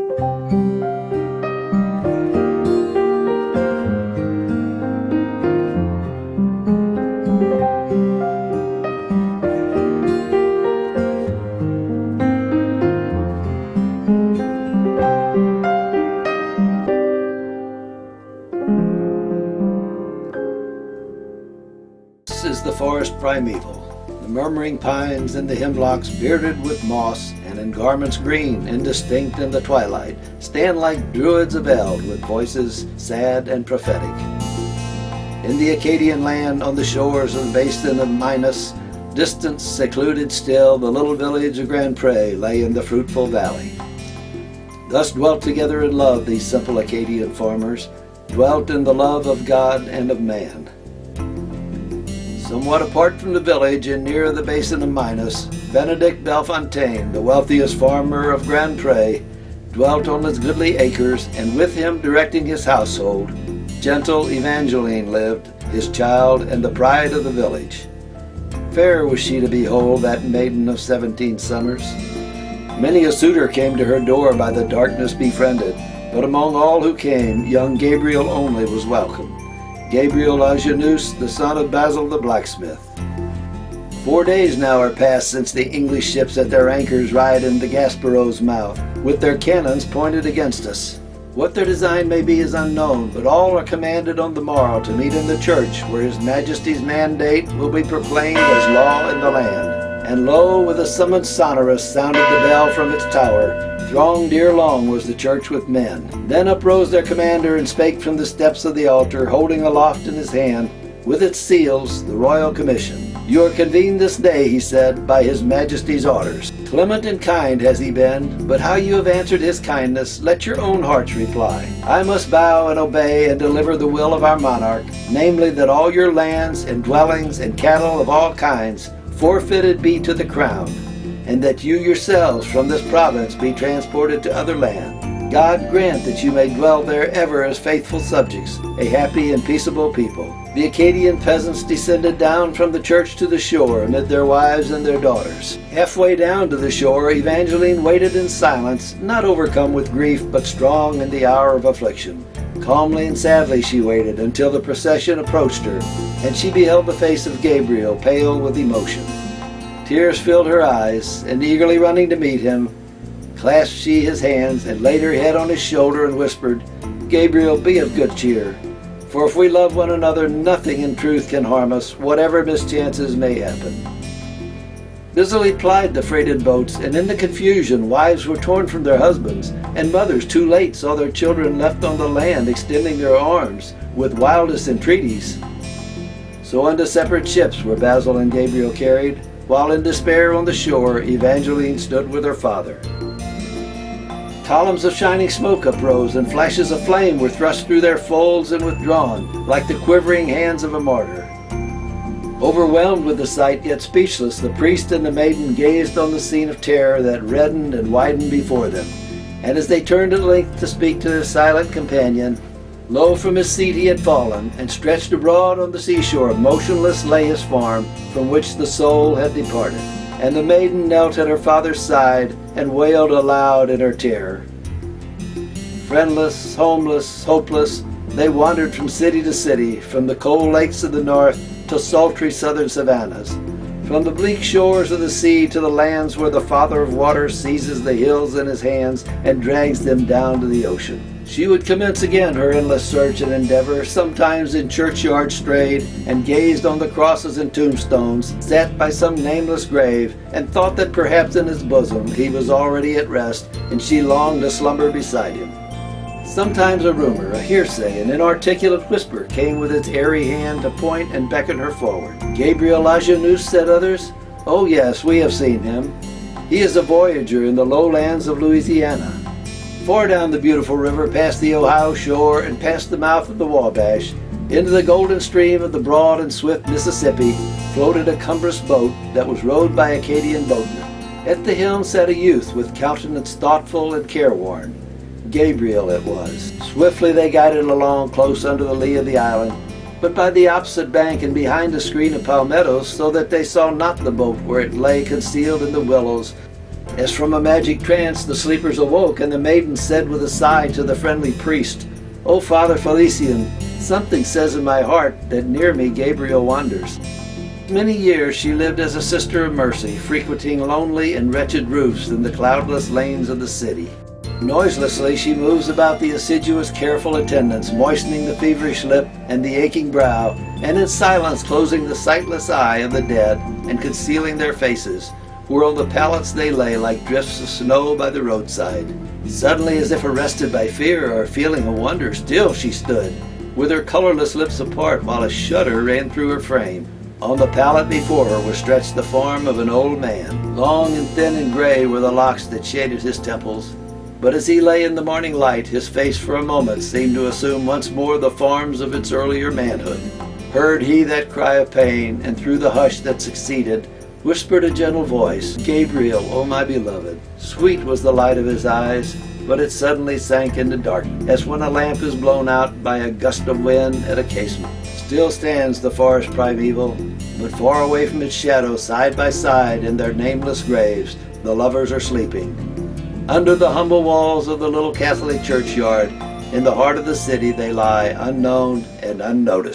Is the forest primeval, the murmuring pines and the hemlocks bearded with moss and in garments green, indistinct in the twilight, stand like druids of eld with voices sad and prophetic. In the Acadian land, on the shores of the basin of Minas, distant, secluded still, the little village of Grand Pre lay in the fruitful valley. Thus dwelt together in love these simple Acadian farmers, dwelt in the love of God and of man. Somewhat apart from the village and near the basin of Minas, Benedict Bellefontaine, the wealthiest farmer of Grand Pre, dwelt on his goodly acres, and with him directing his household, gentle Evangeline lived, his child and the pride of the village. Fair was she to behold, that maiden of 17 summers. Many a suitor came to her door by the darkness befriended, but among all who came, young Gabriel only was welcome. Gabriel Lajeunesse, the son of Basil the blacksmith. 4 days now are past since the English ships at their anchors ride in the Gaspereau's mouth, with their cannons pointed against us. What their design may be is unknown, but all are commanded on the morrow to meet in the church, where His Majesty's mandate will be proclaimed as law in the land. And lo, with a summons sonorous sounded the bell from its tower. Thronged ere long was the church with men. Then uprose their commander and spake from the steps of the altar, holding aloft in his hand, with its seals, the royal commission. You are convened this day, he said, by His Majesty's orders. Clement and kind has he been, but how you have answered his kindness, let your own hearts reply. I must bow and obey and deliver the will of our monarch, namely that all your lands and dwellings and cattle of all kinds forfeited be to the crown, and that you yourselves from this province be transported to other land. God grant that you may dwell there ever as faithful subjects, a happy and peaceable people. The Acadian peasants descended down from the church to the shore amid their wives and their daughters. Halfway down to the shore, Evangeline waited in silence, not overcome with grief, but strong in the hour of affliction. Calmly and sadly she waited until the procession approached her, and she beheld the face of Gabriel, pale with emotion. Tears filled her eyes, and eagerly running to meet him, clasped she his hands and laid her head on his shoulder and whispered, Gabriel, be of good cheer, for if we love one another, nothing in truth can harm us, whatever mischances may happen. Busily plied the freighted boats, and in the confusion wives were torn from their husbands, and mothers too late saw their children left on the land extending their arms with wildest entreaties. So unto separate ships were Basil and Gabriel carried, while in despair on the shore Evangeline stood with her father. Columns of shining smoke uprose, and flashes of flame were thrust through their folds and withdrawn, like the quivering hands of a martyr. Overwhelmed with the sight, yet speechless, the priest and the maiden gazed on the scene of terror that reddened and widened before them. And as they turned at length to speak to their silent companion, lo, from his seat he had fallen, and stretched abroad on the seashore motionless lay his form, from which the soul had departed. And the maiden knelt at her father's side, and wailed aloud in her terror. Friendless, homeless, hopeless, they wandered from city to city, from the cold lakes of the north to sultry southern savannas, from the bleak shores of the sea to the lands where the Father of Waters seizes the hills in his hands and drags them down to the ocean. She would commence again her endless search and endeavor, sometimes in churchyards strayed, and gazed on the crosses and tombstones, sat by some nameless grave, and thought that perhaps in his bosom he was already at rest, and she longed to slumber beside him. Sometimes a rumor, a hearsay, an inarticulate whisper came with its airy hand to point and beckon her forward. Gabriel Lajeunesse, said others. Oh yes, we have seen him. He is a voyager in the lowlands of Louisiana. Far down the beautiful river, past the Ohio shore and past the mouth of the Wabash, into the golden stream of the broad and swift Mississippi, floated a cumbrous boat that was rowed by Acadian boatmen. At the helm sat a youth with countenance thoughtful and careworn. Gabriel it was. Swiftly they guided along close under the lee of the island, but by the opposite bank and behind a screen of palmettos, so that they saw not the boat where it lay concealed in the willows, As from a magic trance the sleepers awoke, and the maiden said with a sigh to the friendly priest, "O Father Felician, something says in my heart that near me Gabriel wanders." Many years she lived as a sister of mercy, frequenting lonely and wretched roofs in the cloudless lanes of the city. Noiselessly she moves about the assiduous, careful attendants, moistening the feverish lip and the aching brow, and in silence closing the sightless eye of the dead and concealing their faces, where on the pallets they lay like drifts of snow by the roadside. Suddenly, as if arrested by fear or a feeling of wonder, still she stood, with her colorless lips apart, while a shudder ran through her frame. On the pallet before her was stretched the form of an old man. Long and thin and gray were the locks that shaded his temples, but as he lay in the morning light, his face for a moment seemed to assume once more the forms of its earlier manhood. Heard he that cry of pain, and through the hush that succeeded, whispered a gentle voice, "Gabriel, O my beloved." Sweet was the light of his eyes, but it suddenly sank into darkness, as when a lamp is blown out by a gust of wind at a casement. Still stands the forest primeval, but far away from its shadow, side by side in their nameless graves, the lovers are sleeping. Under the humble walls of the little Catholic churchyard, in the heart of the city, they lie unknown and unnoticed.